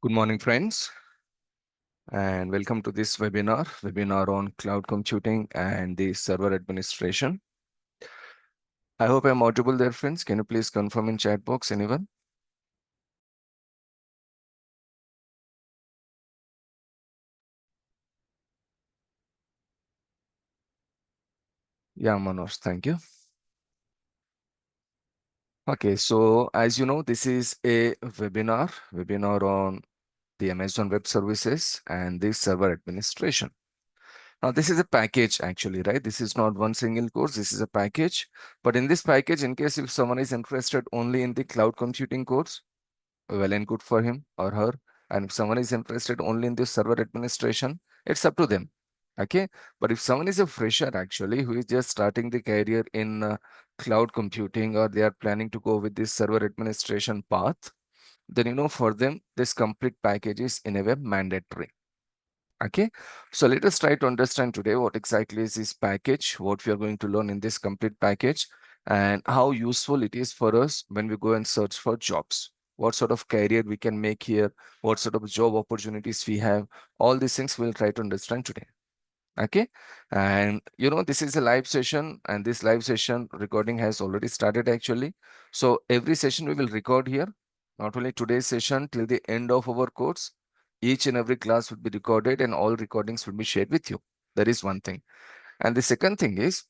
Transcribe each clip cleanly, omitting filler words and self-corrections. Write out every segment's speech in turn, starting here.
Good morning, friends, and welcome to this webinar on cloud computing and the server administration. I hope I'm audible there, friends. Can you please confirm in chat box, anyone? Yeah, Manoj, thank you. Okay, so as you know, this is a webinar on the Amazon Web Services and the server administration. Now, this is a package actually, right? This is not one single course. This is a package. But in this package, in case if someone is interested only in the cloud computing course, well and good for him or her. And if someone is interested only in the server administration, it's up to them. Okay. But if someone is a fresher actually who is just starting the career in cloud computing, or they are planning to go with this server administration path, then for them this complete package is in a way mandatory. Okay, so let us try to understand today what exactly is this package, what we are going to learn in this complete package, and how useful it is for us when we go and search for jobs. What sort of career we can make here, what sort of job opportunities we have, all these things we'll try to understand today. Okay, and this is a live session, and this live session recording has already started actually. So every session we will record here, not only today's session till the end of our course. Each and every class will be recorded and all recordings will be shared with you. That is one thing. And the second thing is,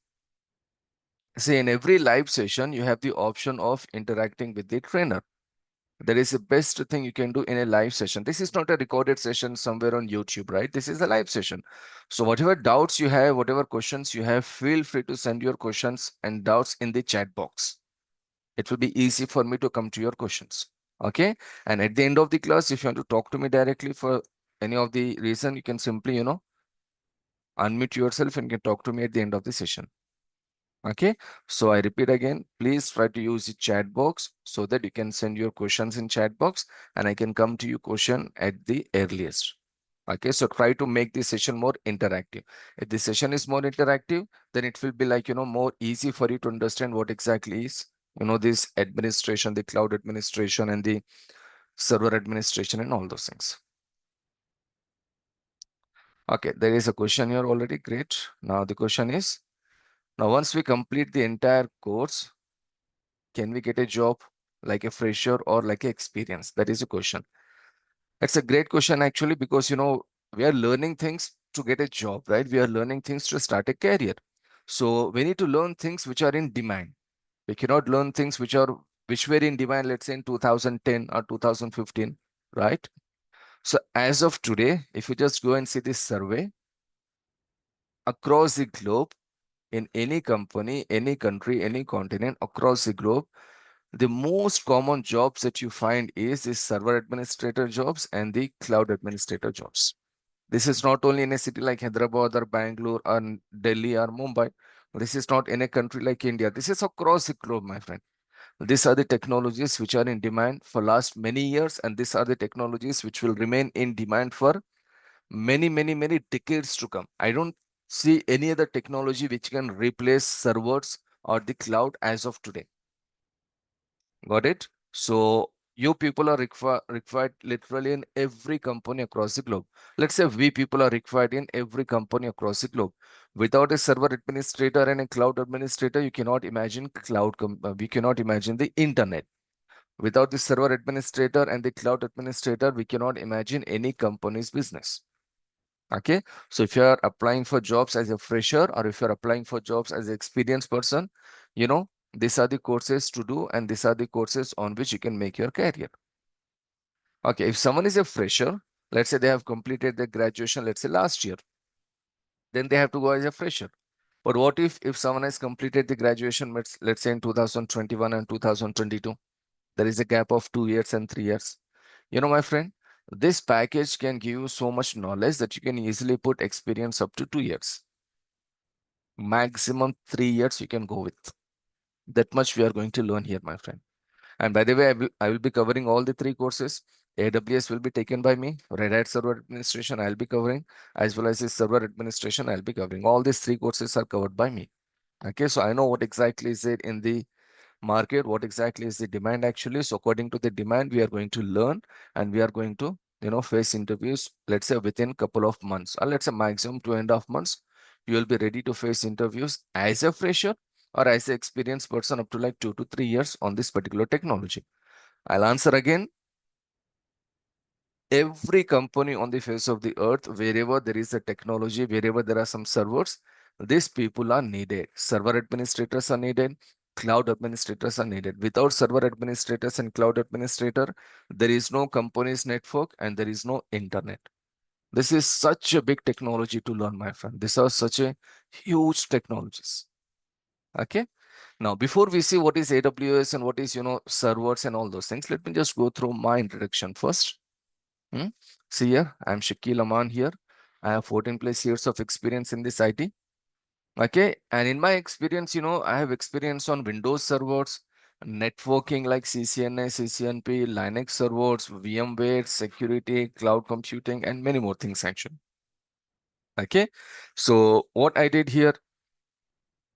see, in every live session you have the option of interacting with the trainer. That is the best thing you can do in a live session. This is not a recorded session somewhere on YouTube, right? This is a live session. So whatever doubts you have, whatever questions you have, feel free to send your questions and doubts in the chat box. It will be easy for me to come to your questions. Okay. And at the end of the class, if you want to talk to me directly for any of the reason, you can simply, unmute yourself and can talk to me at the end of the session. Okay, so I repeat again, please try to use the chat box so that you can send your questions in chat box and I can come to your question at the earliest. Okay, so try to make the session more interactive. If the session is more interactive, then it will be like, more easy for you to understand what exactly is, this administration, the cloud administration and the server administration and all those things. Okay, there is a question here already. Great. Now the question is, now once we complete the entire course, can we get a job like a fresher or like a experience? That is a question. It's a great question actually, because we are learning things to get a job, right? We are learning things to start a career. So we need to learn things which are in demand. We cannot learn things which were in demand, let's say in 2010 or 2015, right? So as of today, if you just go and see this survey across the globe, in any company, any country, any continent across the globe, the most common jobs that you find is the server administrator jobs and the cloud administrator jobs. This is not only in a city like Hyderabad or Bangalore or Delhi or Mumbai. This is not in a country like India. This is across the globe, my friend. These are the technologies which are in demand for last many years, and these are the technologies which will remain in demand for many, many, many decades to come. I don't see any other technology which can replace servers or the cloud as of today. Got it? So you people are required literally in every company across the globe. Let's say we people are required in every company across the globe. Without a server administrator and a cloud administrator, you cannot imagine we cannot imagine the internet. Without the server administrator and the cloud administrator, we cannot imagine any company's business. Okay, so if you are applying for jobs as a fresher, or if you're applying for jobs as an experienced person, these are the courses to do, and these are the courses on which you can make your career. Okay, if someone is a fresher, let's say they have completed their graduation, let's say last year, then they have to go as a fresher. But what if someone has completed the graduation, let's say in 2021 and 2022, there is a gap of 2 years and 3 years. My friend, this package can give you so much knowledge that you can easily put experience up to 2 years. Maximum 3 years you can go with. That much we are going to learn here, my friend. And by the way, I will be covering all the three courses. AWS will be taken by me. Red Hat Server Administration I'll be covering, as well as the server administration I'll be covering. All these three courses are covered by me. Okay, so I know what exactly is it in the market, what exactly is the demand actually. So according to the demand, we are going to learn and we are going to face interviews, let's say within couple of months, or let's say maximum 2.5 months, you will be ready to face interviews as a fresher or as an experienced person up to like 2 to 3 years on this particular technology. I'll answer again. Every company on the face of the earth, wherever there is a technology, wherever there are some servers, these people are needed. Server administrators are needed. Cloud administrators are needed. Without server administrators and cloud administrator, there is no company's network and there is no internet. This is such a big technology to learn, my friend. These are such a huge technologies. Okay. Now, before we see what is AWS and what is, servers and all those things, let me just go through my introduction first. See here, I'm Shakeel Aman here. I have 14 plus years of experience in this IT. Okay. And in my experience, I have experience on Windows servers, networking like CCNA, CCNP, Linux servers, VMware, security, cloud computing, and many more things actually. Okay. So what I did here,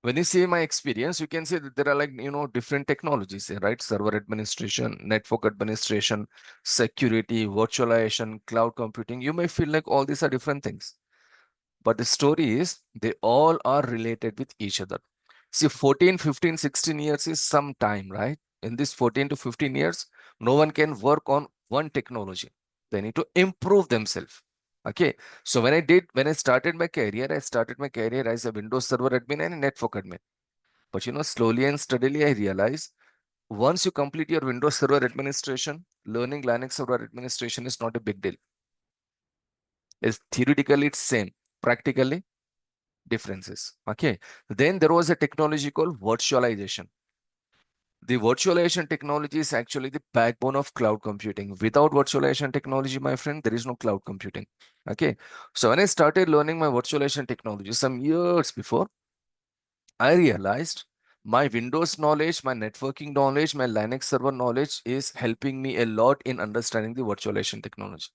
when you see my experience, you can see that there are like, different technologies here, right? Server administration, network administration, security, virtualization, cloud computing. You may feel like all these are different things, but the story is they all are related with each other. See, 14, 15, 16 years is some time, right? In this 14 to 15 years, no one can work on one technology. They need to improve themselves. Okay. So when I started my career, I started my career as a Windows Server admin and a network admin. But slowly and steadily, I realized once you complete your Windows Server administration, learning Linux Server administration is not a big deal. It's theoretically it's same, practically differences. Okay. Then there was a technology called virtualization. The virtualization technology is actually the backbone of cloud computing. Without virtualization technology, my friend, there is no cloud computing. Okay. So when I started learning my virtualization technology some years before, I realized my Windows knowledge, my networking knowledge, my Linux server knowledge is helping me a lot in understanding the virtualization technology.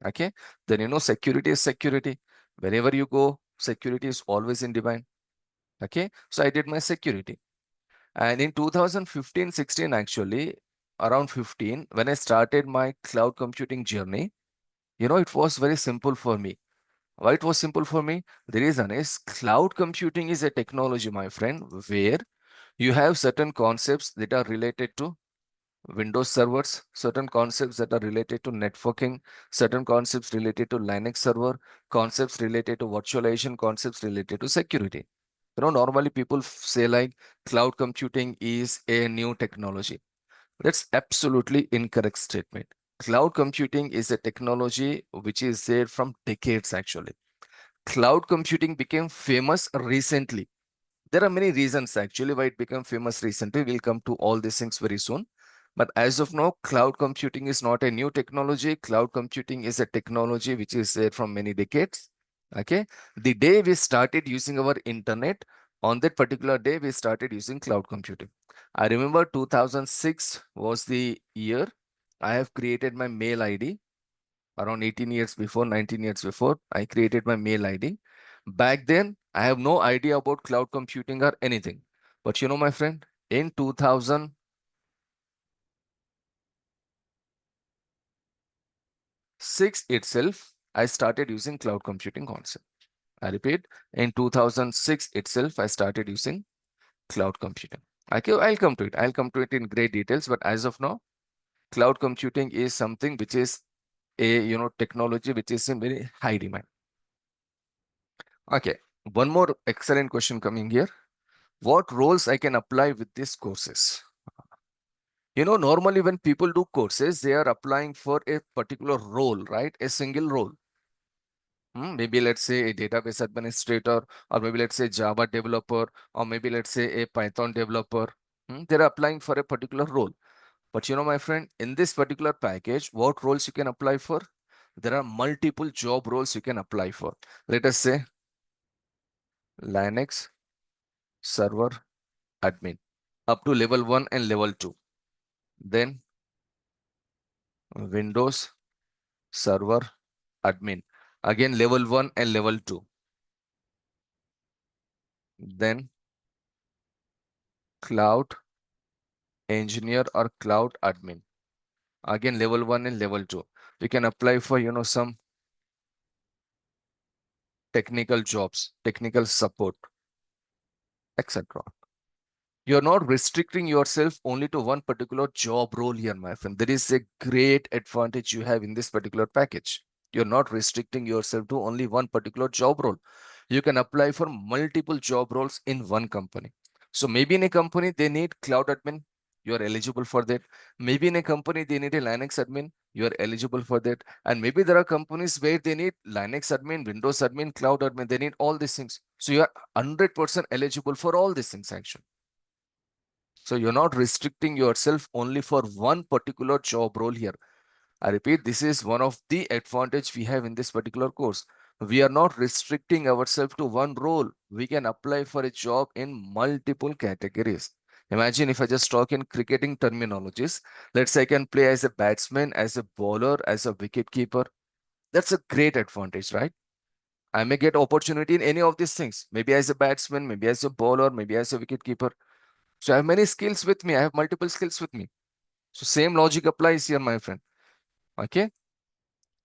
Okay. Then, security is security. Wherever you go, security is always in demand. Okay. So I did my security. And in 2015-16, actually, around 15, when I started my cloud computing journey, it was very simple for me. Why it was simple for me? The reason is cloud computing is a technology, my friend, where you have certain concepts that are related to Windows servers, certain concepts that are related to networking, certain concepts related to Linux server, concepts related to virtualization, concepts related to security. Normally people say like cloud computing is a new technology. That's absolutely incorrect statement. Cloud computing is a technology which is there from decades actually. Cloud computing became famous recently. There are many reasons actually why it became famous recently. We'll come to all these things very soon. But as of now, cloud computing is not a new technology. Cloud computing is a technology which is there from many decades. Okay. The day we started using our internet, on that particular day, we started using cloud computing. I remember 2006 was the year I have created my mail ID around 18 years before, 19 years before, I created my mail ID. Back then, I have no idea about cloud computing or anything. But my friend, in 2006 itself, I started using cloud computing concept. I repeat, in 2006 itself, I started using cloud computing. Okay, I'll come to it. I'll come to it in great details. But as of now, cloud computing is something which is a technology which is in very high demand. Okay, one more excellent question coming here. What roles I can apply with these courses? Normally when people do courses, they are applying for a particular role, right? A single role. Maybe let's say a database administrator, or maybe let's say Java developer, or maybe let's say a Python developer. They're applying for a particular role. But my friend, in this particular package, what roles you can apply for? There are multiple job roles you can apply for. Let us say Linux server admin up to level 1 and level 2. Then Windows server admin, again level 1 and level 2. Then cloud engineer or cloud admin, again level 1 and level 2. You can apply for, some technical jobs, technical support, etc. You're not restricting yourself only to one particular job role here, my friend. There is a great advantage you have in this particular package. You're not restricting yourself to only one particular job role. You can apply for multiple job roles in one company. So maybe in a company, they need cloud admin. You're eligible for that. Maybe in a company, they need a Linux admin. You're eligible for that. And maybe there are companies where they need Linux admin, Windows admin, cloud admin. They need all these things. So you're 100% eligible for all these things, actually. So you're not restricting yourself only for one particular job role here. I repeat, this is one of the advantage we have in this particular course. We are not restricting ourselves to one role. We can apply for a job in multiple categories. Imagine if I just talk in cricketing terminologies. Let's say I can play as a batsman, as a bowler, as a wicket keeper. That's a great advantage, right? I may get opportunity in any of these things. Maybe as a batsman, maybe as a bowler, maybe as a wicket keeper. So I have many skills with me. I have multiple skills with me. So same logic applies here, my friend. Okay.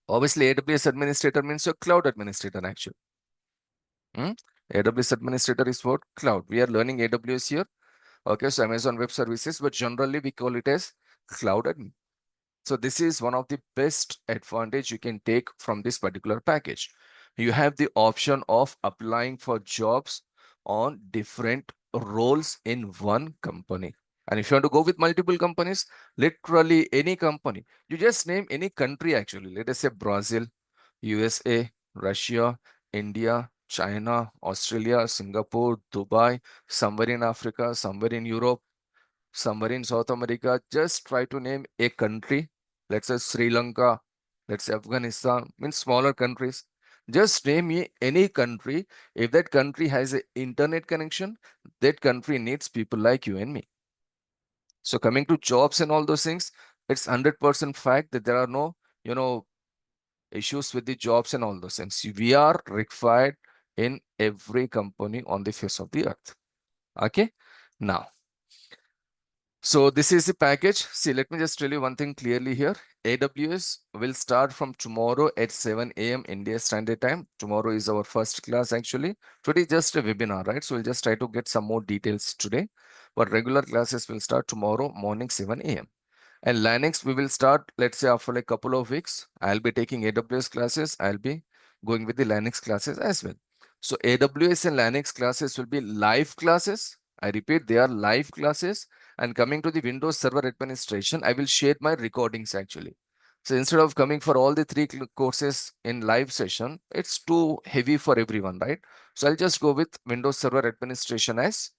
Obviously, AWS administrator means your cloud administrator, actually. Hmm? AWS administrator is what? Cloud. We are learning AWS here. Okay. So Amazon Web Services, but generally we call it as cloud admin. So this is one of the best advantage you can take from this particular package. You have the option of applying for jobs on different roles in one company. And if you want to go with multiple companies, literally any company, you just name any country actually. Let us say Brazil, USA, Russia, India, China, Australia, Singapore, Dubai, somewhere in Africa, somewhere in Europe, somewhere in South America. Just try to name a country. Let's say Sri Lanka, let's say Afghanistan, means smaller countries. Just name me any country. If that country has an internet connection, that country needs people like you and me. So coming to jobs and all those things, it's 100% fact that there are no, issues with the jobs and all those things. We are required in every company on the face of the earth. Okay. Now, so this is the package. See, let me just tell you one thing clearly here. AWS will start from tomorrow at 7 a.m. India Standard Time. Tomorrow is our first class actually. Today is just a webinar, right? So we'll just try to get some more details today. But regular classes will start tomorrow morning 7 a.m. And Linux, we will start, let's say after like a couple of weeks, I'll be taking AWS classes. I'll be going with the Linux classes as well. So AWS and Linux classes will be live classes. I repeat, they are live classes. And coming to the Windows Server Administration, I will share my recordings actually. So instead of coming for all the three courses in live session, it's too heavy for everyone, right? So I'll just go with Windows Server Administration as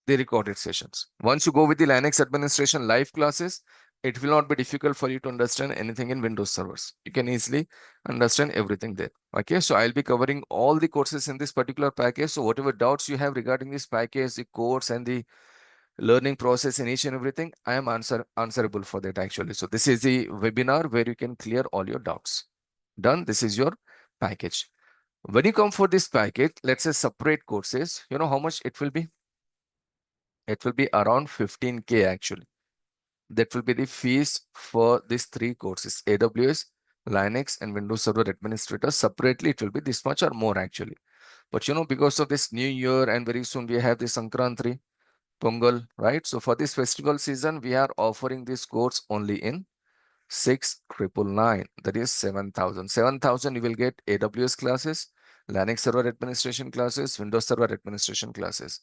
the recorded sessions. Once you go with the Linux administration live classes, it will not be difficult for you to understand anything in Windows servers. You can easily understand everything there. Okay, so I'll be covering all the courses in this particular package. So whatever doubts you have regarding this package, the course and the learning process in each and everything, I am answerable for that actually. So this is the webinar where you can clear all your doubts. Done. This is your package. When you come for this package, let's say separate courses, you know how much it will be? It will be around 15K actually. That will be the fees for these three courses, AWS, Linux, and Windows Server Administrator. Separately, it will be this much or more actually. But because of this new year and very soon we have the Sankranti, Pongal, right? So for this festival season, we are offering this course only in 6,999. That is 7,000. 7,000 you will get AWS classes, Linux Server Administration classes, Windows Server Administration classes.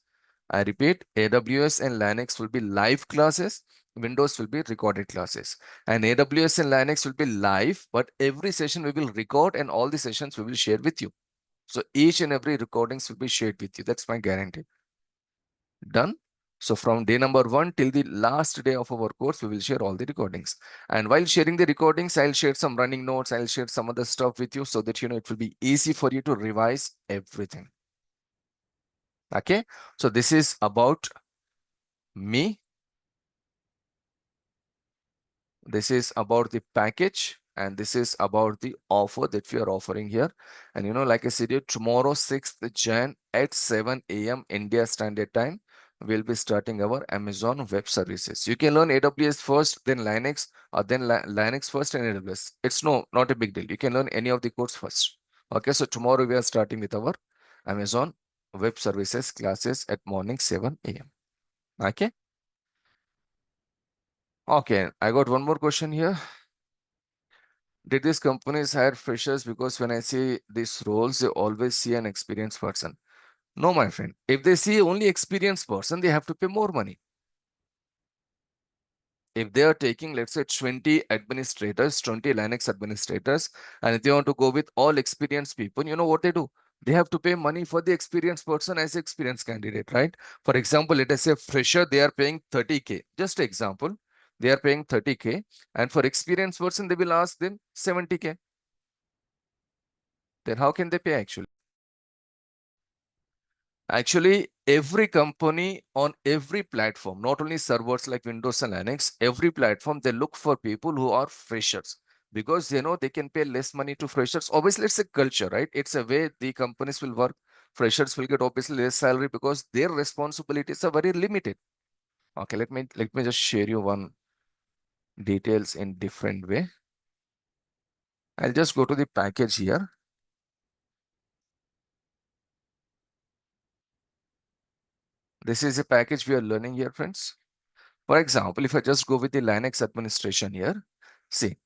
I repeat, AWS and Linux will be live classes. Windows will be recorded classes. And AWS and Linux will be live, but every session we will record and all the sessions we will share with you. So each and every recordings will be shared with you. That's my guarantee. Done. So from day number 1 till the last day of our course, we will share all the recordings. And while sharing the recordings, I'll share some running notes. I'll share some other stuff with you so that, it will be easy for you to revise everything. Okay. So this is about me. This is about the package. And this is about the offer that we are offering here. And like I said, tomorrow 6th Jan at 7 a.m. India Standard Time, we'll be starting our Amazon Web Services. You can learn AWS first, then Linux, or then Linux first and AWS. It's not a big deal. You can learn any of the codes first. Okay, so tomorrow we are starting with our Amazon Web Services classes at morning 7 a.m. Okay. Okay, I got one more question here. Did these companies hire freshers? Because when I see these roles, they always see an experienced person. No, my friend. If they see only experienced person, they have to pay more money. If they are taking, let's say, 20 administrators, 20 Linux administrators, and if they want to go with all experienced people, you know what they do? They have to pay money for the experienced person as experienced candidate, right? For example, let us say fresher, they are paying 30K. Just example, they are paying 30K, and for experienced person, they will ask them 70K. Then how can they pay actually? Actually, every company on every platform, not only servers like Windows and Linux, every platform, they look for people who are freshers because they know they can pay less money to freshers. Obviously, it's a culture, right? It's a way the companies will work. Freshers will get obviously less salary because their responsibilities are very limited. Okay, let me just share you one details in different way. I'll just go to the package here. This is a package we are learning here, friends. For example, if I just go with the Linux administration here, see,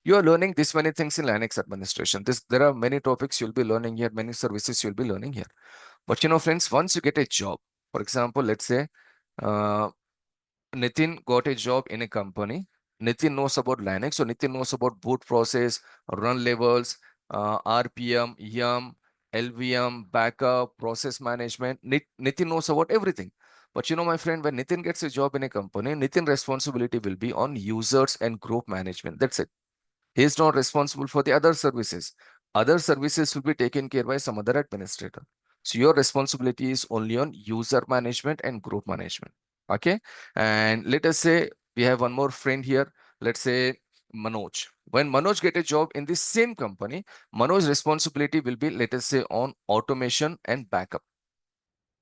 you are learning this many things in Linux administration. There are many topics you'll be learning here, many services you'll be learning here. But you know, friends, once you get a job, for example, let's say uh, Nitin got a job in a company. Nitin knows about Linux, so Nitin knows about boot process, run levels, RPM, YUM, LVM, backup, process management. Nitin knows about everything. But you know, my friend, when Nitin gets a job in a company, Nitin responsibility will be on users and group management. That's it. He is not responsible for the other services. Other services will be taken care by some other administrator. So your responsibility is only on user management and group management. Okay. And let us say we have one more friend here. Let's say Manoj. When Manoj get a job in the same company, Manoj's responsibility will be, let us say, on automation and backup.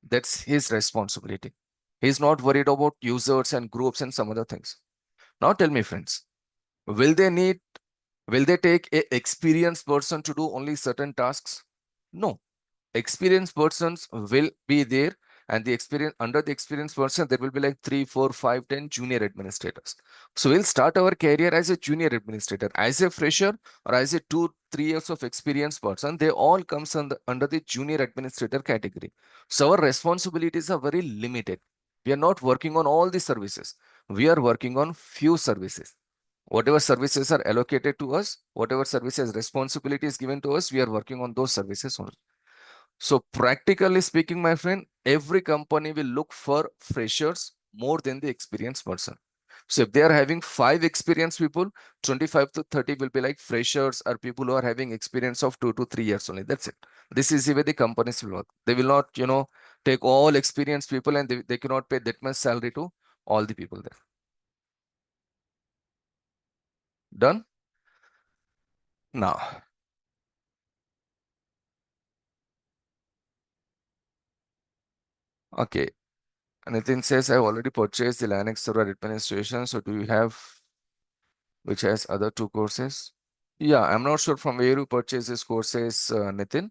That's his responsibility. He's not worried about users and groups and some other things. Now tell me, friends, will they need will they take a experienced person to do only certain tasks? No. Experienced persons will be there, and the experience under the experienced person, there will be like 3, 4, 5, 10 junior administrators. So we'll start our career as a junior administrator, as a fresher, or as a 2, 3 years of experienced person. They all comes under the junior administrator category. So our responsibilities are very limited. We are not working on all the services. We are working on few services. Whatever services are allocated to us, whatever services responsibility is given to us, we are working on those services only. So practically speaking, my friend, every company will look for freshers more than the experienced person. So if they are having 5 experienced people, 25 to 30 will be like freshers or people who are having experience of 2 to 3 years only. That's it. This is the way the companies will work. They will not, take all experienced people and they cannot pay that much salary to all the people there. Done? Now, okay. Nitin says, I've already purchased the Linux server administration. So do you have which has other 2 courses? Yeah, I'm not sure from where you purchase these courses, Nitin.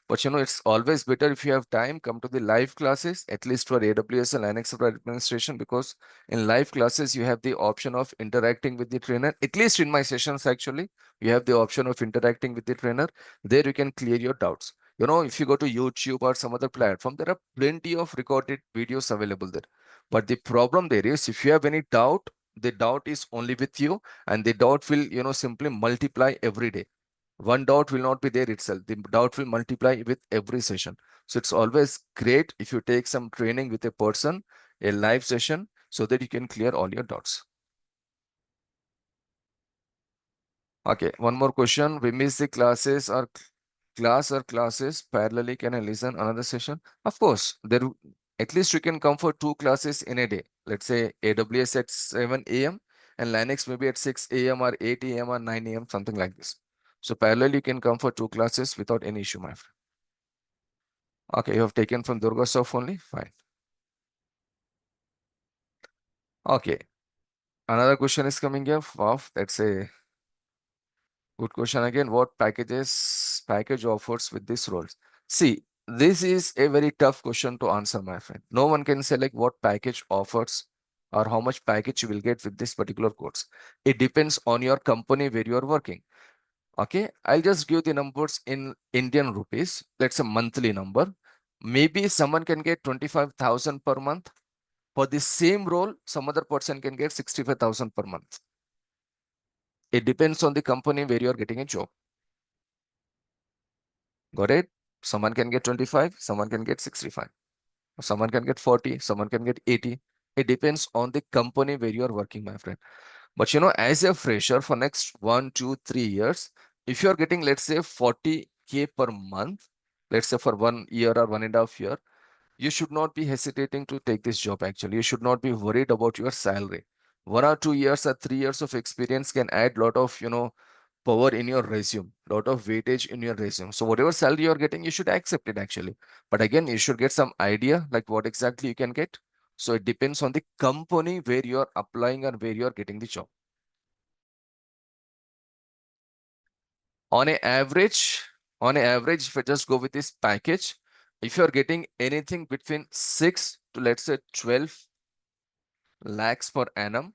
But it's always better if you have time, come to the live classes, at least for AWS and Linux server administration, because in live classes, you have the option of interacting with the trainer. At least in my sessions, actually, you have the option of interacting with the trainer. There you can clear your doubts. If you go to YouTube or some other platform, there are plenty of recorded videos available there. But the problem there is, if you have any doubt, the doubt is only with you, and the doubt will, simply multiply every day. One doubt will not be there itself. The doubt will multiply with every session. So it's always great if you take some training with a person, a live session, so that you can clear all your doubts. Okay, one more question. We miss the classes parallelly. Can I listen another session? Of course, at least you can come for 2 classes in a day. Let's say AWS at 7 a.m. and Linux maybe at 6 a.m. or 8 a.m. or 9 a.m. something like this. So parallel you can come for 2 classes without any issue, my friend. Okay, you have taken from DURGASOFT only? Fine. Okay. Another question is coming here. Wow, that's a good question again. What package offers with this roles? See, this is a very tough question to answer, my friend. No one can say like what package offers or how much package you will get with this particular course. It depends on your company where you are working. Okay, I'll just give the numbers in Indian rupees. That's a monthly number. Maybe someone can get 25,000 per month. For the same role, some other person can get 65,000 per month. It depends on the company where you are getting a job. Got it? Someone can get 25, someone can get 65, someone can get 40, someone can get 80. It depends on the company where you are working, my friend. But as a fresher for next 1, 2, 3 years, if you're getting, let's say, 40K per month, let's say for 1 year or 1.5 year, you should not be hesitating to take this job. Actually, you should not be worried about your salary. 1 or 2 years or 3 years of experience can add lot of, power in your resume, lot of weightage in your resume. So whatever salary you're getting, you should accept it actually. But again, you should get some idea like what exactly you can get. So it depends on the company where you're applying or where you're getting the job. On a average, if I just go with this package, if you're getting anything between 6 to let's say 12 lakhs per annum,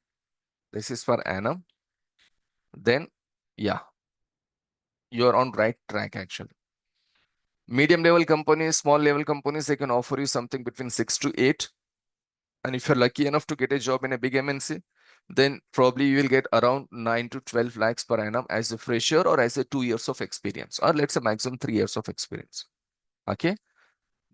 this is per annum, then yeah, you're on right track actually. Medium level companies, small level companies, they can offer you something between 6 to 8. And if you're lucky enough to get a job in a big MNC, then probably you will get around 9 to 12 lakhs per annum as a fresher or as a 2 years of experience, or let's say maximum 3 years of experience. Okay.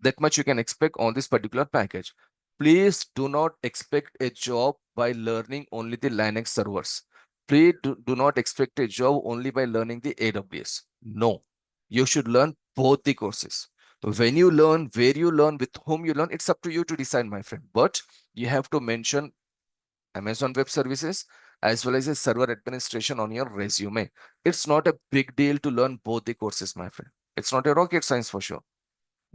That much you can expect on this particular package. Please do not expect a job by learning only the Linux servers. Please do not expect a job only by learning the AWS. No, you should learn both the courses. When you learn, where you learn, with whom you learn, it's up to you to decide, my friend. But you have to mention Amazon Web Services as well as a server administration on your resume. It's not a big deal to learn both the courses, my friend. It's not a rocket science for sure.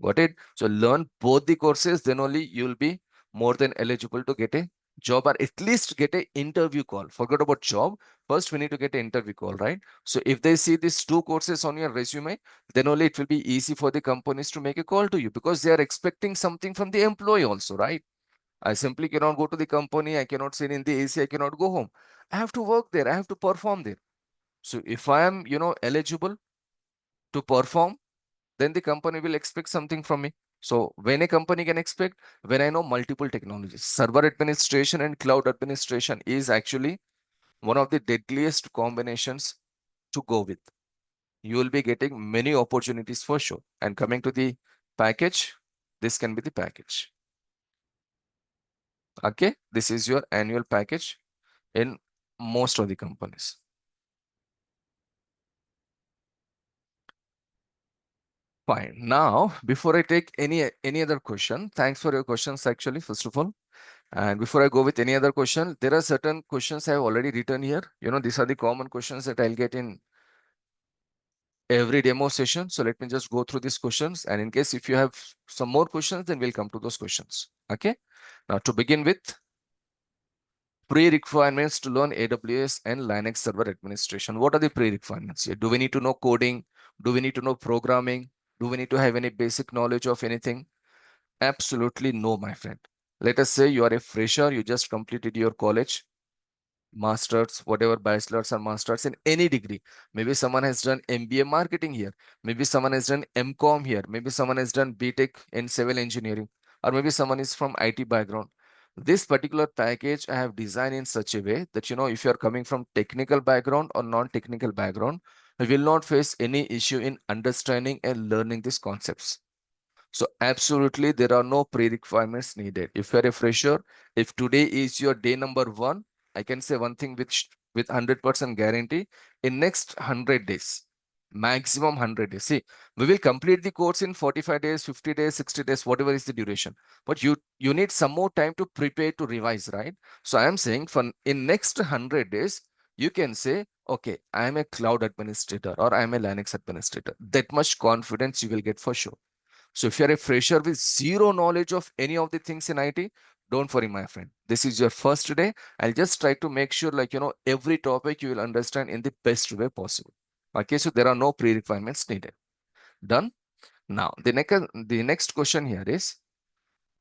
Got it? So learn both the courses, then only you'll be more than eligible to get a job or at least get an interview call. Forget about job. First, we need to get an interview call, right? So if they see these two courses on your resume, then only it will be easy for the companies to make a call to you because they are expecting something from the employee also, right? I simply cannot go to the company. I cannot sit in the AC. I cannot go home. I have to work there. I have to perform there. So if I am, eligible to perform, then the company will expect something from me. So when a company can expect, when I know multiple technologies, server administration and cloud administration is actually one of the deadliest combinations to go with. You will be getting many opportunities for sure. And coming to the package, this can be the package. Okay, this is your annual package in most of the companies. Fine. Now, before I take any other question, thanks for your questions actually, first of all. And before I go with any other question, there are certain questions I have already written here. These are the common questions that I'll get in every demo session. So let me just go through these questions. And in case if you have some more questions, then we'll come to those questions. Okay. Now to begin with, pre-requirements to learn AWS and Linux server administration. What are the pre-requirements here? Do we need to know coding? Do we need to know programming? Do we need to have any basic knowledge of anything? Absolutely no, my friend. Let us say you are a fresher, you just completed your college, masters, whatever, bachelors or masters in any degree. Maybe someone has done MBA marketing here. Maybe someone has done MCOM here. Maybe someone has done BTech in civil engineering, or maybe someone is from IT background. This particular package I have designed in such a way that, if you're coming from technical background or non-technical background, you will not face any issue in understanding and learning these concepts. So absolutely, there are no pre-requirements needed. If you're a fresher, if today is your day number 1, I can say one thing with 100% guarantee, in next 100 days, maximum 100 days. See, we will complete the course in 45 days, 50 days, 60 days, whatever is the duration. But you need some more time to prepare, to revise, right? So I am saying for in next 100 days, you can say, okay, I am a cloud administrator or I am a Linux administrator. That much confidence you will get for sure. So if you're a fresher with zero knowledge of any of the things in IT, Don't worry, my friend. This is your first day. I'll just try to make sure, like, every topic you will understand in the best way possible. Okay, so there are no pre-requirements needed. Done? Now, the next question here is,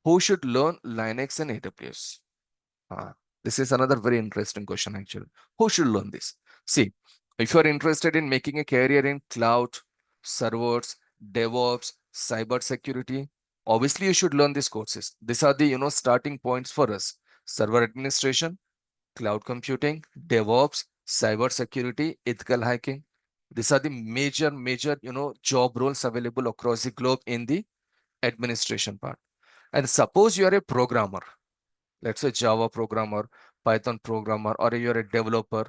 who should learn Linux and AWS? Ah, this is another very interesting question, actually. Who should learn this? See, if you are interested in making a career in cloud, servers, DevOps, cyber security, obviously you should learn these courses. These are the, starting points for us. Server administration, cloud computing, DevOps, cyber security, ethical hacking. These are the major, job roles available across the globe in the administration part. And suppose you are a programmer, let's say Java programmer, Python programmer, or you're a developer,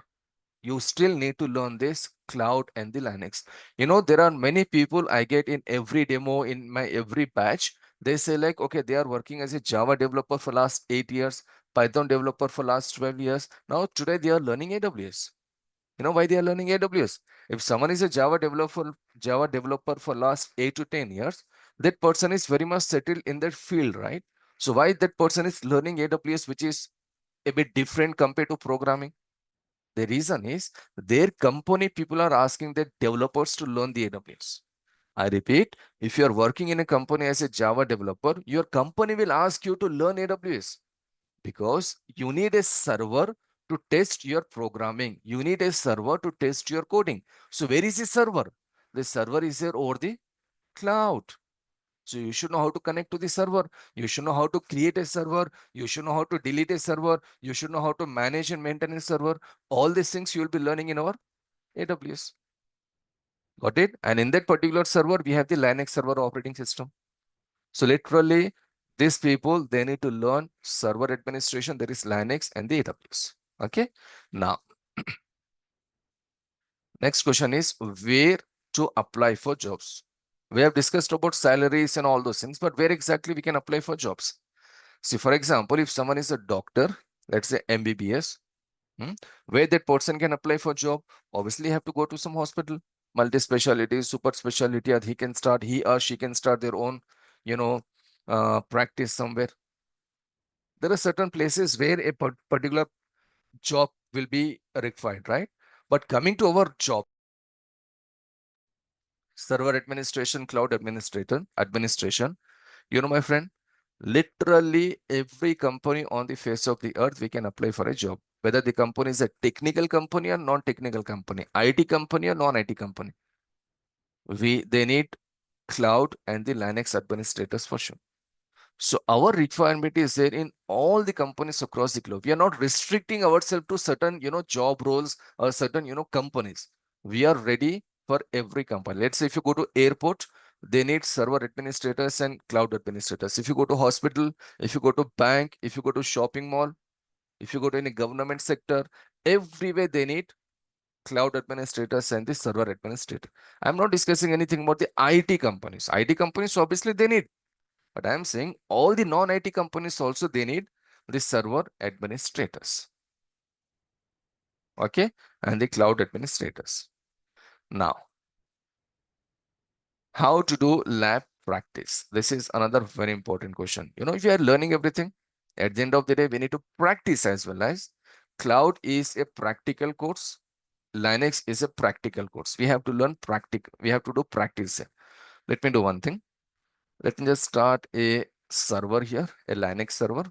you still need to learn this cloud and the Linux. There are many people I get in every demo, in my every batch. They say like, okay, they are working as a Java developer for last 8 years, Python developer for last 12 years. Now today they are learning AWS. You know why they are learning AWS? If someone is a Java developer for last 8 to 10 years, that person is very much settled in that field, right? So why that person is learning AWS, which is a bit different compared to programming? The reason is their company people are asking their developers to learn the AWS. I repeat, if you are working in a company as a Java developer, your company will ask you to learn AWS because you need a server to test your programming. You need a server to test your coding. So where is the server? The server is there over the cloud. So you should know how to connect to the server. You should know how to create a server. You should know how to delete a server. You should know how to manage and maintain a server. All these things you will be learning in our AWS. Got it? And in that particular server, we have the Linux server operating system. So literally, these people, they need to learn server administration. There is Linux and the AWS. Okay. Now, next question is where to apply for jobs. We have discussed about salaries and all those things, but where exactly we can apply for jobs? See, for example, if someone is a doctor, let's say MBBS, where that person can apply for job, obviously have to go to some hospital, multi-speciality, super specialty, or he or she can start their own, you know, practice somewhere. There are certain places where a particular job will be required, right? But coming to our job, server administration, cloud administration, my friend, literally every company on the face of the earth, we can apply for a job. Whether the company is a technical company or non-technical company, IT company or non-IT company, they need cloud and the Linux administrators for sure. So our requirement is there in all the companies across the globe. We are not restricting ourselves to certain, job roles or certain, companies. We are ready for every company. Let's say if you go to airport, they need server administrators and cloud administrators. If you go to hospital, if you go to bank, if you go to shopping mall, if you go to any government sector, everywhere they need cloud administrators and the server administrator. I'm not discussing anything about the IT companies. IT companies, obviously they need, but I'm saying all the non-IT companies also, they need the server administrators. Okay. And the cloud administrators. Now, how to do lab practice? This is another very important question. If you are learning everything, at the end of the day, we need to practice as well. As cloud is a practical course. Linux is a practical course. We have to learn practical. We have to do practice. Let me do one thing. Let me just start a server here, a Linux server.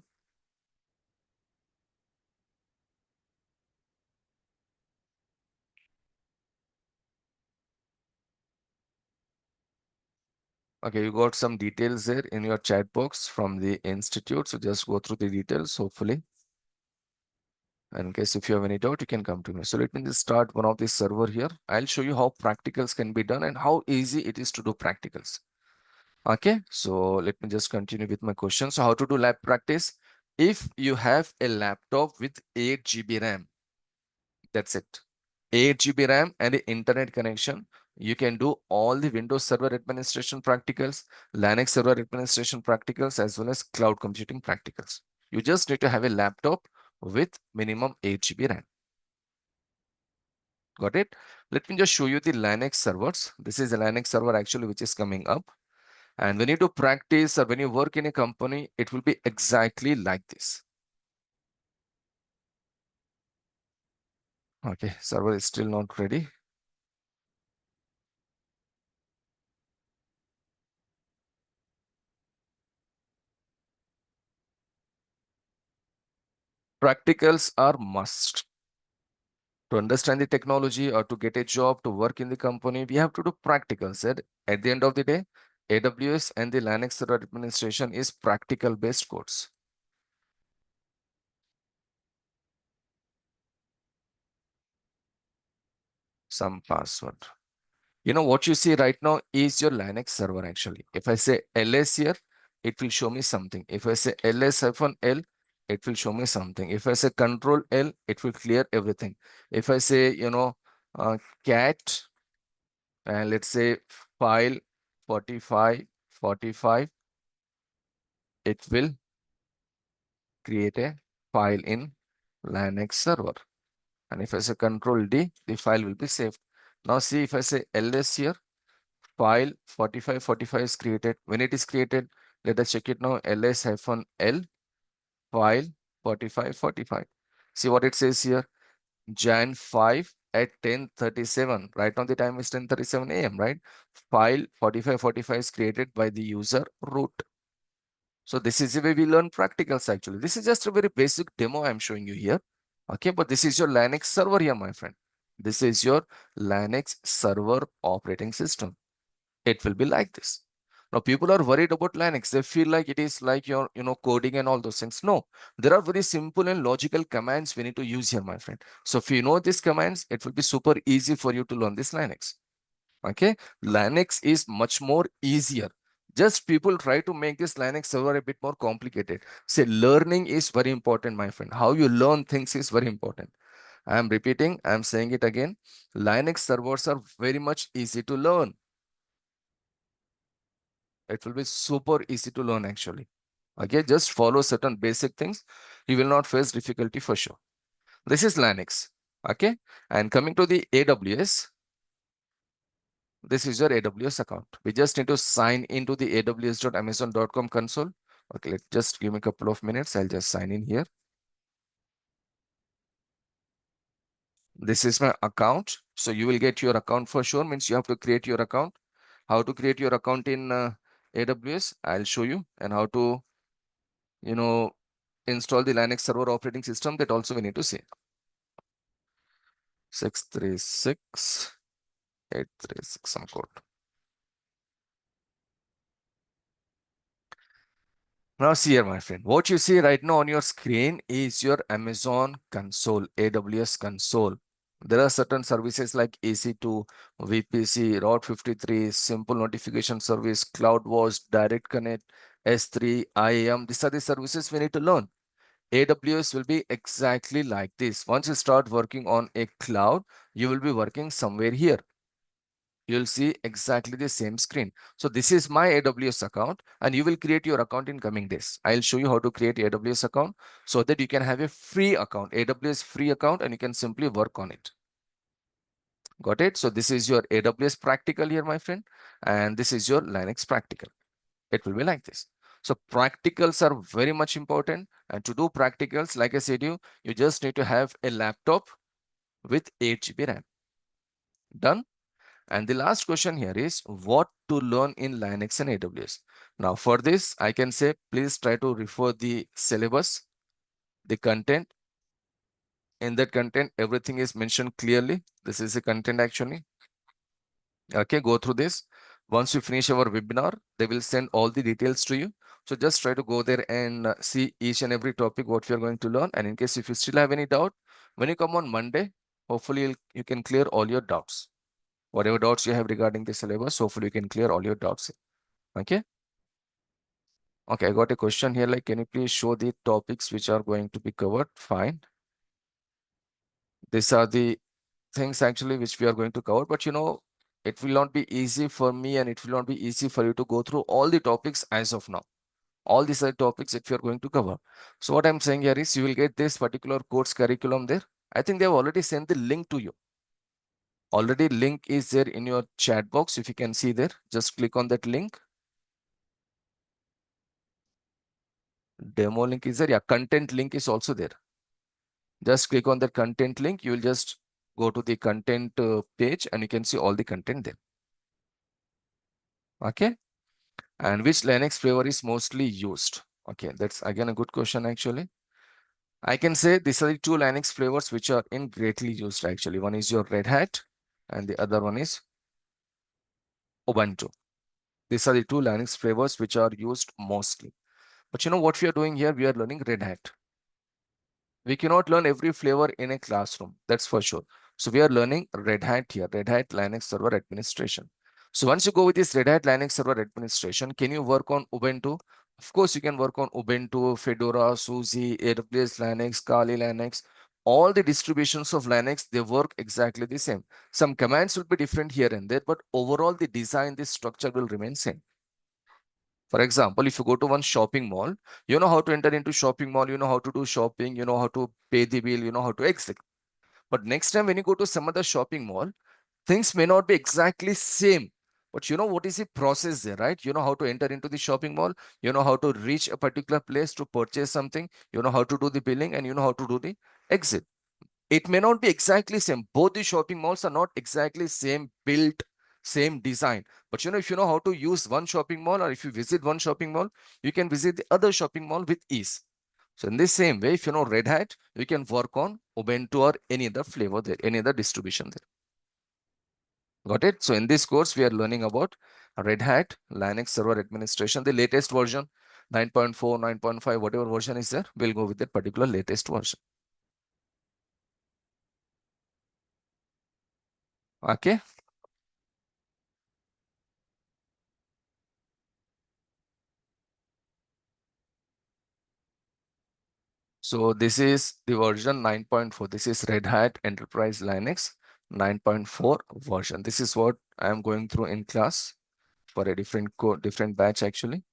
Okay, you got some details there in your chat box from the institute. So just go through the details, hopefully. And in case if you have any doubt, you can come to me. So let me just start one of the server here. I'll show you how practicals can be done and how easy it is to do practicals. Okay, so let me just continue with my question. So how to do lab practice? If you have a laptop with 8 GB RAM, that's it. 8 GB RAM and the internet connection, you can do all the Windows Server administration practicals, Linux Server administration practicals, as well as cloud computing practicals. You just need to have a laptop with minimum 8 GB RAM. Got it? Let me just show you the Linux servers. This is a Linux server actually which is coming up. And when you do practice or when you work in a company, it will be exactly like this. Okay, server is still not ready. Practicals are must. To understand the technology or to get a job, to work in the company, we have to do practicals. And at the end of the day, AWS and the Linux server administration is practical based course. Some password. You know what you see right now is your Linux server actually. If I say ls here, it will show me something. If I say ls-l, it will show me something. If I say control L, it will clear everything. If I say, cat, and let's say file 4545, it will create a file in Linux server. And if I say control D, the file will be saved. Now see, if I say ls here, file 4545 is created. When it is created, let us check it now. ls-l file 4545. See what it says here. Jan 5 at 10:37. Right now the time is 10:37 a.m. right? File 4545 is created by the user root. So this is the way we learn practicals actually. This is just a very basic demo I'm showing you here. Okay, but this is your Linux server here, my friend. This is your Linux server operating system. It will be like this. Now, people are worried about Linux. They feel like it is like your, coding and all those things. No, there are very simple and logical commands we need to use here, my friend. So if you know these commands, it will be super easy for you to learn this Linux. Okay, Linux is much more easier. Just people try to make this Linux server a bit more complicated. Say learning is very important, my friend. How you learn things is very important. I am repeating, I am saying it again. Linux servers are very much easy to learn. It will be super easy to learn actually. Okay, just follow certain basic things. You will not face difficulty for sure. This is Linux. Okay, and coming to the AWS, this is your AWS account. We just need to sign into the aws.amazon.com console. Okay, let's just give me a couple of minutes. I'll just sign in here. This is my account. So you will get your account for sure. Means you have to create your account. How to create your account in AWS, I'll show you, and how to, install the Linux server operating system, that also we need to see. 636-836 some code. Now see here, my friend, what you see right now on your screen is your Amazon console, AWS console. There are certain services like EC2, VPC, Route 53, Simple Notification Service, CloudWatch, Direct Connect, S3, IAM. These are the services we need to learn. AWS will be exactly like this. Once you start working on a cloud, you will be working somewhere here. You'll see exactly the same screen. So this is my AWS account, and you will create your account in coming days. I'll show you how to create AWS account so that you can have a free account, AWS free account, and you can simply work on it. Got it? So this is your AWS practical here, my friend, and this is your Linux practical. It will be like this. So practicals are very much important. And to do practicals, like I said, you just need to have a laptop with 8 GB RAM. Done. And the last question here is what to learn in Linux and AWS. Now for this, I can say, please try to refer the syllabus, the content. In that content, everything is mentioned clearly. This is the content actually. Okay, go through this. Once you finish our webinar, they will send all the details to you. So just try to go there and see each and every topic what we are going to learn. And in case if you still have any doubt, when you come on Monday, hopefully you can clear all your doubts. Whatever doubts you have regarding the syllabus, hopefully you can clear all your doubts. Okay. Okay, I got a question here. Like, can you please show the topics which are going to be covered? Fine. These are the things actually which we are going to cover, but it will not be easy for me and it will not be easy for you to go through all the topics as of now. All these are topics that we are going to cover. So what I'm saying here is you will get this particular course curriculum there. I think they have already sent the link to you. Already link is there in your chat box. If you can see there, just click on that link. Demo link is there. Yeah, content link is also there. Just click on the content link. You will just go to the content page and you can see all the content there. Okay. And which Linux flavor is mostly used? Okay, that's again a good question actually. I can say these are the two Linux flavors which are in greatly used actually. One is your Red Hat and the other one is Ubuntu. These are the two Linux flavors which are used mostly. But you know what we are doing here? We are learning Red Hat. We cannot learn every flavor in a classroom. That's for sure. So we are learning Red Hat here, Red Hat Linux Server Administration. So once you go with this Red Hat Linux Server Administration, can you work on Ubuntu? Of course, you can work on Ubuntu, Fedora, SUSE, AWS Linux, Kali Linux. All the distributions of Linux, they work exactly the same. Some commands will be different here and there, but overall the design, the structure will remain same. For example, if you go to one shopping mall, you know how to enter into shopping mall, you know how to do shopping, you know how to pay the bill, you know how to exit. But next time when you go to some other shopping mall, things may not be exactly same. But you know what is the process there, right? You know how to enter into the shopping mall, you know how to reach a particular place to purchase something, you know how to do the billing, and you know how to do the exit. It may not be exactly same. Both the shopping malls are not exactly same built, same design. But you know, if you know how to use one shopping mall, or if you visit one shopping mall, you can visit the other shopping mall with ease. So in this same way, if you know Red Hat, you can work on Ubuntu or any other flavor there, any other distribution there. Got it? So in this course, we are learning about Red Hat Linux Server Administration, the latest version, 9.4, 9.5, whatever version is there, we'll go with that particular latest version. Okay. So this is the version 9.4. This is Red Hat Enterprise Linux 9.4 version. This is what I am going through in class for a different batch actually.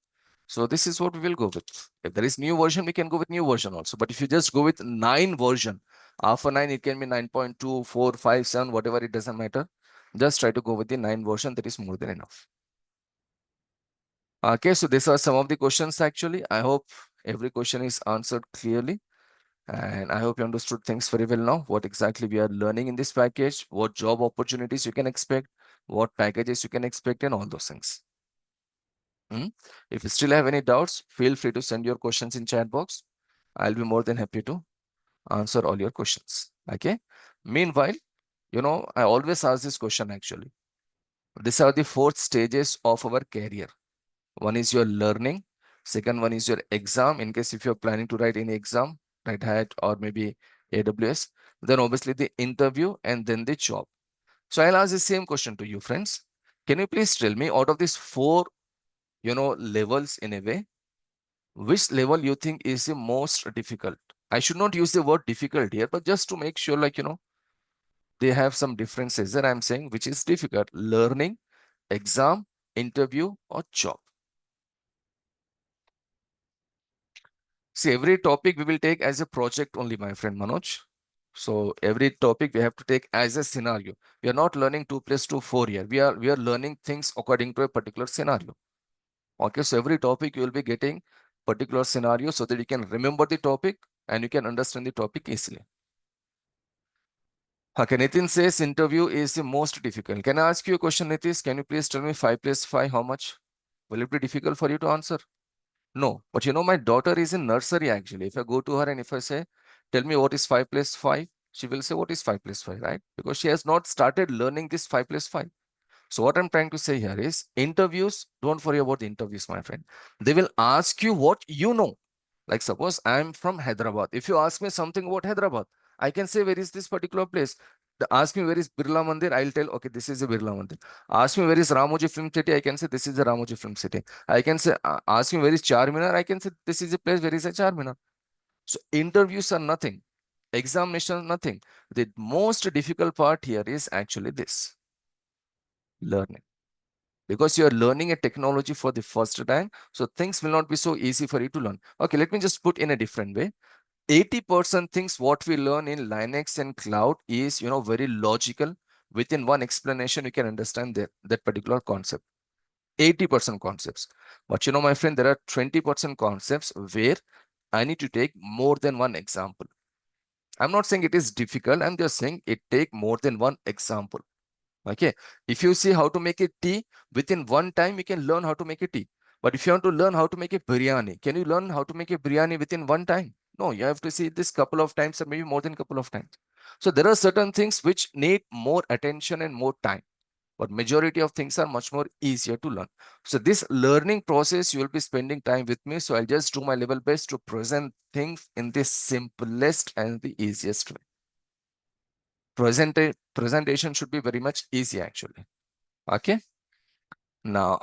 So this is what we will go with. If there is new version, we can go with new version also. But if you just go with 9 version, after 9, it can be 9.2, 4, 5, 7, whatever, it doesn't matter. Just try to go with the 9 version. That is more than enough. Okay, so these are some of the questions actually. I hope every question is answered clearly. And I hope you understood things very well now, what exactly we are learning in this package, what job opportunities you can expect, what packages you can expect, and all those things. If you still have any doubts, feel free to send your questions in chat box. I'll be more than happy to answer all your questions. Okay. Meanwhile, you know, I always ask this question actually. These are the 4 stages of our career. One is your learning. Second one is your exam. In case if you're planning to write any exam, Red Hat or maybe AWS, then obviously the interview and then the job. So I'll ask the same question to you, friends. Can you please tell me out of these 4, levels in a way, which level you think is the most difficult? I should not use the word difficult here, but just to make sure, they have some differences that I'm saying, which is difficult: learning, exam, interview, or job. See, every topic we will take as a project only, my friend Manoj. So every topic we have to take as a scenario. We are not learning 2 plus 2, 4 here. We are learning things according to a particular scenario. Okay, so every topic you will be getting particular scenario so that you can remember the topic and you can understand the topic easily. Okay, Nitin says interview is the most difficult. Can I ask you a question, Nitish? Can you please tell me 5 plus 5 how much? Will it be difficult for you to answer? No, but you know, my daughter is in nursery actually. If I go to her and if I say, tell me what is 5 plus 5, she will say, what is 5 plus 5, right? Because she has not started learning this 5 plus 5. So what I'm trying to say here is interviews, don't worry about the interviews, my friend. They will ask you what you know. Like suppose I'm from Hyderabad. If you ask me something about Hyderabad, I can say, where is this particular place? Ask me where is Birla Mandir, I'll tell, okay, this is a Birla Mandir. Ask me where is Ramoji Film City, I can say this is the Ramoji Film City. I can say, ask me where is Charminar, I can say this is a place where is a Charminar. So interviews are nothing. Examination nothing. The most difficult part here is actually this: learning. Because you are learning a technology for the first time, so things will not be so easy for you to learn. Okay, let me just put in a different way. 80% things what we learn in Linux and cloud is, very logical. Within one explanation, you can understand that particular concept. 80% concepts. But you know, my friend, there are 20% concepts where I need to take more than one example. I'm not saying it is difficult. I'm just saying it take more than one example. Okay. If you see how to make a tea, within one time, you can learn how to make a tea. But if you want to learn how to make a biryani, can you learn how to make a biryani within one time? No, you have to see this couple of times or maybe more than couple of times. So there are certain things which need more attention and more time, but majority of things are much more easier to learn. So this learning process, you will be spending time with me. So I'll just do my level best to present things in the simplest and the easiest way. Presentation should be very much easy actually. Okay. Now,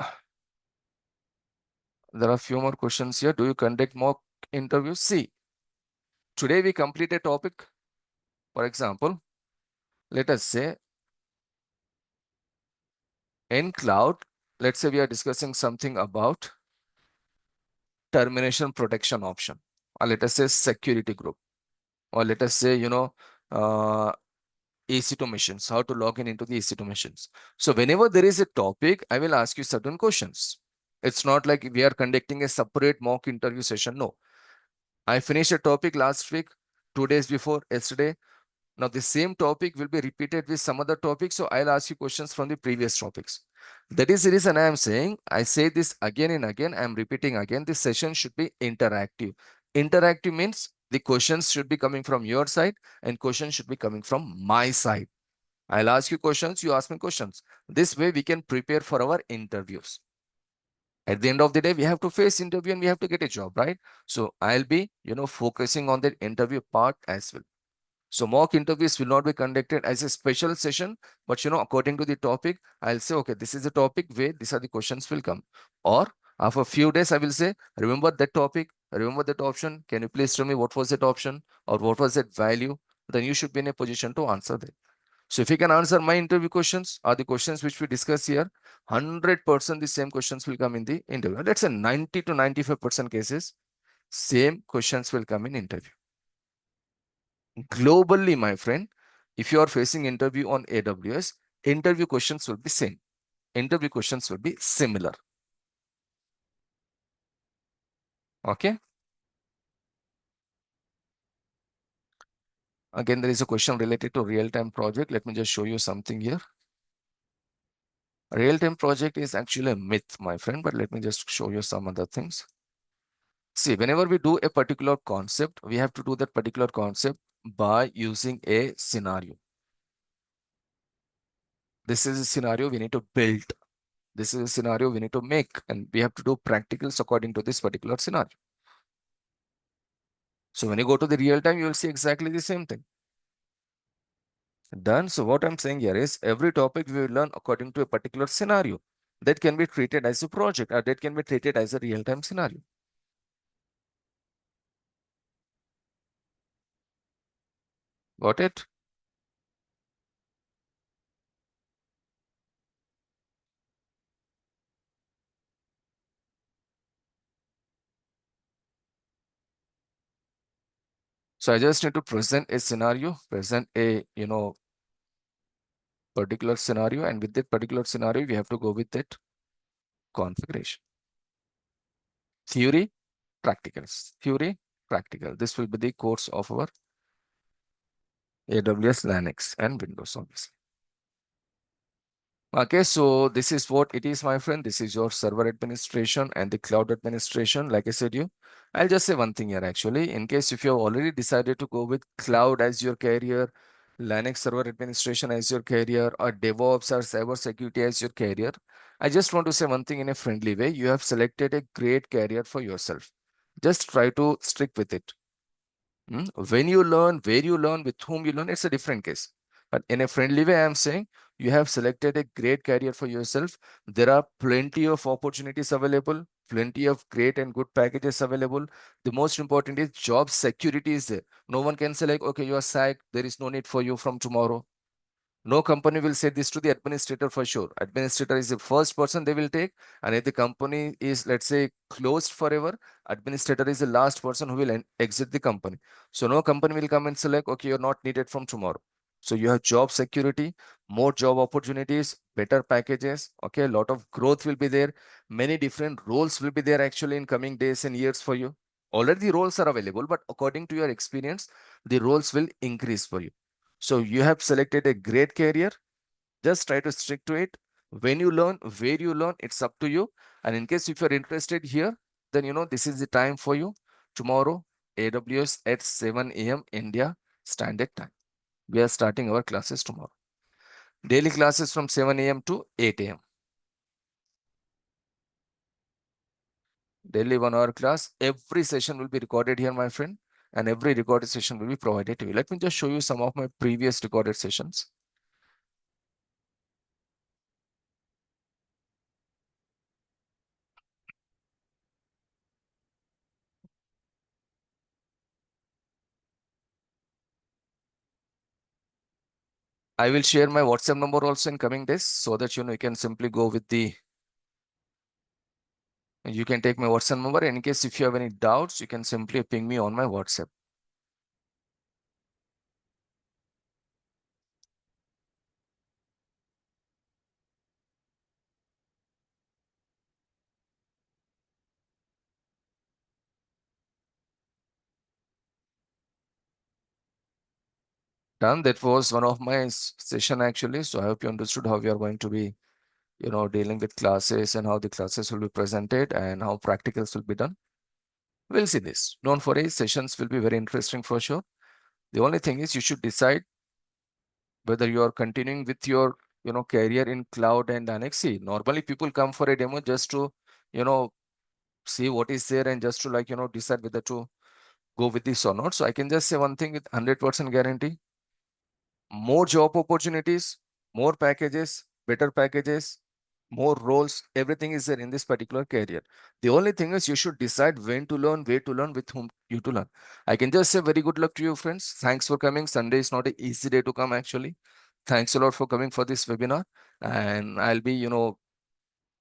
there are a few more questions here. Do you conduct mock interviews? See, today we complete a topic. For example, let us say in cloud, let's say we are discussing something about termination protection option, or let us say security group, or let us say, uh, EC2 machines, how to log in into the EC2 machines. So whenever there is a topic, I will ask you certain questions. It's not like we are conducting a separate mock interview session. No, I finished a topic last week, 2 days before, yesterday. Now the same topic will be repeated with some other topic. So I'll ask you questions from the previous topics. That is the reason I am saying, I say this again and again, I'm repeating again, this session should be interactive. Interactive means the questions should be coming from your side and questions should be coming from my side. I'll ask you questions, you ask me questions. This way we can prepare for our interviews. At the end of the day, we have to face interview and we have to get a job, right? So I'll be, focusing on the interview part as well. So mock interviews will not be conducted as a special session, but according to the topic, I'll say, okay, this is the topic where these are the questions will come. Or after a few days, I will say, remember that topic, remember that option. Can you please tell me what was that option or what was that value? Then you should be in a position to answer that. So if you can answer my interview questions or the questions which we discuss here, 100% the same questions will come in the interview. Let's say 90 to 95% cases, same questions will come in interview. Globally, my friend, if you are facing interview on AWS, interview questions will be same. Interview questions will be similar. Okay. Again, there is a question related to real-time project. Let me just show you something here. Real-time project is actually a myth, my friend, but let me just show you some other things. See, whenever we do a particular concept, we have to do that particular concept by using a scenario. This is a scenario we need to build. This is a scenario we need to make, and we have to do practicals according to this particular scenario. So when you go to the real time, you will see exactly the same thing. Done. So what I'm saying here is every topic we will learn according to a particular scenario that can be treated as a project or that can be treated as a real-time scenario. Got it? So I just need to present a scenario, present a, particular scenario, and with that particular scenario, we have to go with that configuration. Theory, practicals. Theory, practical. This will be the course of our AWS, Linux, and Windows, obviously. Okay, so this is what it is, my friend. This is your server administration and the cloud administration. Like I said, I'll just say one thing here actually. In case if you have already decided to go with cloud as your career, Linux server administration as your career, or DevOps or cyber security as your career, I just want to say one thing in a friendly way. You have selected a great career for yourself. Just try to stick with it. When you learn, where you learn, with whom you learn, it's a different case. But in a friendly way, I'm saying you have selected a great career for yourself. There are plenty of opportunities available, plenty of great and good packages available. The most important is job security is there. No one can say like, okay, you are sacked. There is no need for you from tomorrow. No company will say this to the administrator for sure. Administrator is the first person they will take. And if the company is, let's say, closed forever, administrator is the last person who will exit the company. So no company will come and say like, okay, you're not needed from tomorrow. So you have job security, more job opportunities, better packages. Okay, a lot of growth will be there. Many different roles will be there actually in coming days and years for you. Already the roles are available, but according to your experience, the roles will increase for you. So you have selected a great career. Just try to stick to it. When you learn, where you learn, it's up to you. And in case if you're interested here, then this is the time for you. Tomorrow, AWS at 7 a.m. India Standard Time. We are starting our classes tomorrow. Daily classes from 7 a.m. to 8 a.m. Daily 1 hour class. Every session will be recorded here, my friend. And every recorded session will be provided to you. Let me just show you some of my previous recorded sessions. I will share my WhatsApp number also in coming days so that you can simply go with you can take my WhatsApp number. In case if you have any doubts, you can simply ping me on my WhatsApp. Done. That was one of my session actually. So I hope you understood how we are going to be, dealing with classes and how the classes will be presented and how practicals will be done. We'll see this. Don't worry, sessions will be very interesting for sure. The only thing is you should decide whether you are continuing with your, career in cloud and Annex. See, normally people come for a demo just to, you know, see what is there and just to decide whether to go with this or not. So I can just say one thing with 100% guarantee. More job opportunities, more packages, better packages, more roles, everything is there in this particular career. The only thing is you should decide when to learn, where to learn, with whom you to learn. I can just say very good luck to you, friends. Thanks for coming. Sunday is not an easy day to come actually. Thanks a lot for coming for this webinar. And I'll be,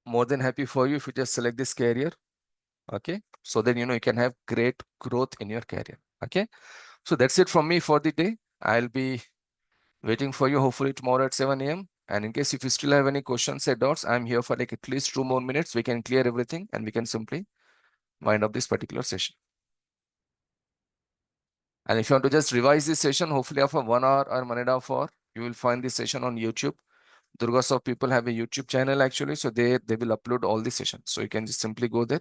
more than happy for you if you just select this career. Okay. So then, you can have great growth in your career. Okay. So that's it from me for the day. I'll be waiting for you hopefully tomorrow at 7 a.m. And in case if you still have any questions or doubts, I'm here for like at least 2 more minutes. We can clear everything and we can simply wind up this particular session. And if you want to just revise this session, hopefully after 1 hour or 1.5 hour, you will find this session on YouTube. DurgaSoft people have a YouTube channel actually. So they will upload all the sessions. So you can just simply go there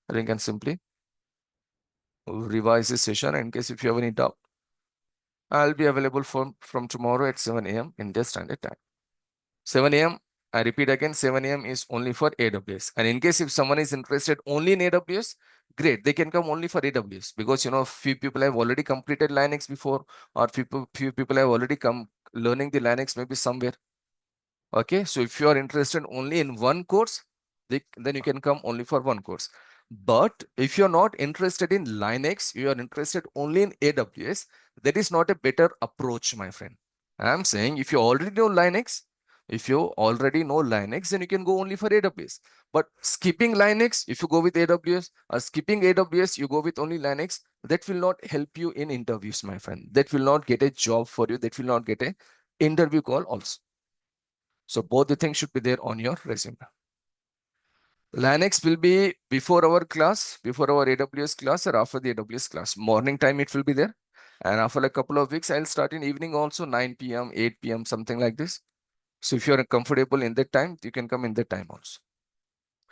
and you can simply revise this session. And in case if you have any doubt, I'll be available from tomorrow at 7 a.m. India Standard Time. 7 a.m. I repeat again, 7 a.m. is only for AWS. And in case if someone is interested only in AWS, great. They can come only for AWS because, few people have already completed Linux before, or few people have already come learning the Linux maybe somewhere. Okay. So if you are interested only in one course, then you can come only for one course. But if you're not interested in Linux, you are interested only in AWS, that is not a better approach, my friend. I'm saying if you already know Linux, then you can go only for AWS. But skipping Linux, if you go with AWS, or skipping AWS, you go with only Linux, that will not help you in interviews, my friend. That will not get a job for you. That will not get a interview call also. So both the things should be there on your resume. Linux will be before our class, before our AWS class, or after the AWS class. Morning time it will be there. And after a couple of weeks, I'll start in evening also, 9 p.m., 8 p.m., something like this. So if you're comfortable in that time, you can come in that time also.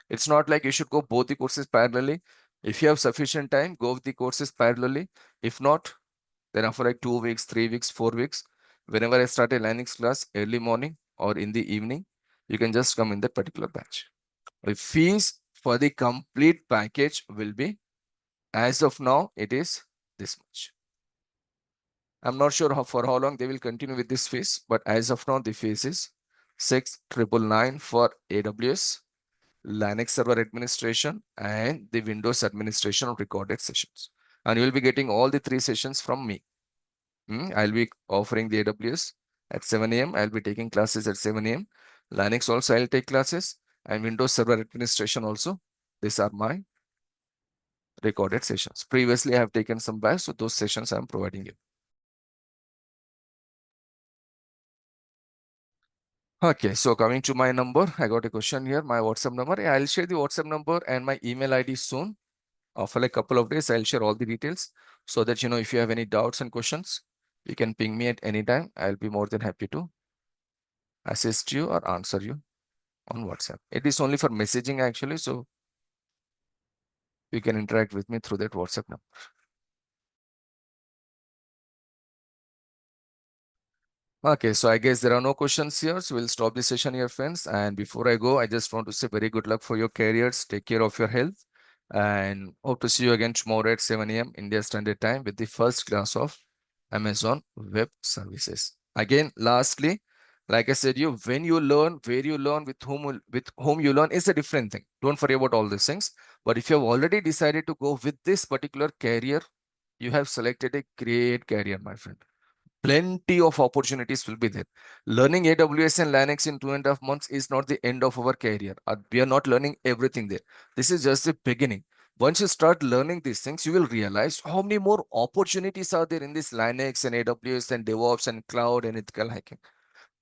It's not like you should go both the courses parallelly. If you have sufficient time, go with the courses parallelly. If not, then after like 2 weeks, 3 weeks, 4 weeks, whenever I start a Linux class early morning or in the evening, you can just come in that particular batch. The fees for the complete package will be, as of now, it is this much. I'm not sure for how long they will continue with this fees, but as of now, the fees is 6,999 for AWS, Linux server administration, and the Windows administration of recorded sessions. And you will be getting all the 3 sessions from me. I'll be offering the AWS at 7 a.m. I'll be taking classes at 7 a.m. Linux also I'll take classes, and Windows server administration also. These are my recorded sessions. Previously, I have taken some batch, so those sessions I'm providing you. Okay, so coming to my number, I got a question here, my WhatsApp number. Yeah, I'll share the WhatsApp number and my email ID soon. For like a couple of days, I'll share all the details so that, if you have any doubts and questions, you can ping me at any time. I'll be more than happy to assist you or answer you on WhatsApp. It is only for messaging actually, so you can interact with me through that WhatsApp number. Okay, so I guess there are no questions here. So we'll stop the session here, friends. And before I go, I just want to say very good luck for your careers. Take care of your health and hope to see you again tomorrow at 7 a.m. India Standard Time with the first class of Amazon Web Services. Again, lastly, like I said, when you learn, where you learn, with whom you learn is a different thing. Don't worry about all these things. But if you have already decided to go with this particular career, you have selected a great career, my friend. Plenty of opportunities will be there. Learning AWS and Linux in 2.5 months is not the end of our career. We are not learning everything there. This is just the beginning. Once you start learning these things, you will realize how many more opportunities are there in this Linux and AWS and DevOps and cloud and ethical hacking.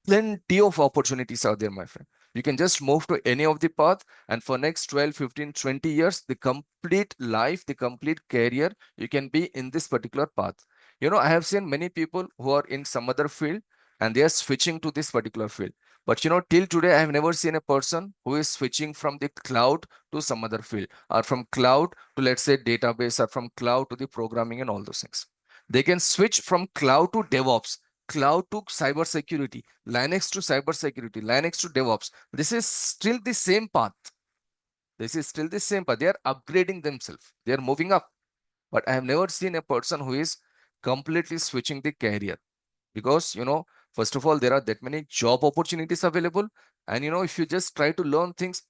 Plenty of opportunities are there, my friend. You can just move to any of the path, and for next 12, 15, 20 years, the complete life, the complete career, you can be in this particular path. I have seen many people who are in some other field and they are switching to this particular field. But till today, I have never seen a person who is switching from the cloud to some other field, or from cloud to, let's say, database, or from cloud to the programming and all those things. They can switch from cloud to DevOps, cloud to cybersecurity, Linux to cybersecurity, Linux to DevOps. This is still the same path. This is still the same path. They are upgrading themselves. They are moving up. But I have never seen a person who is completely switching the career. Because, first of all, there are that many job opportunities available. And, if you just try to learn things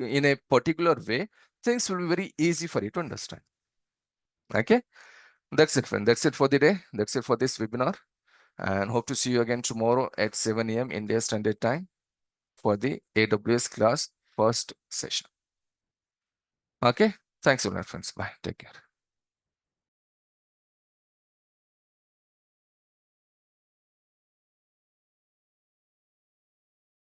in a particular way, things will be very easy for you to understand. Okay. That's it, friend. That's it for the day. That's it for this webinar. And hope to see you again tomorrow at 7 a.m. India Standard Time for the AWS class first session. Okay. Thanks a lot, friends. Bye. Take care.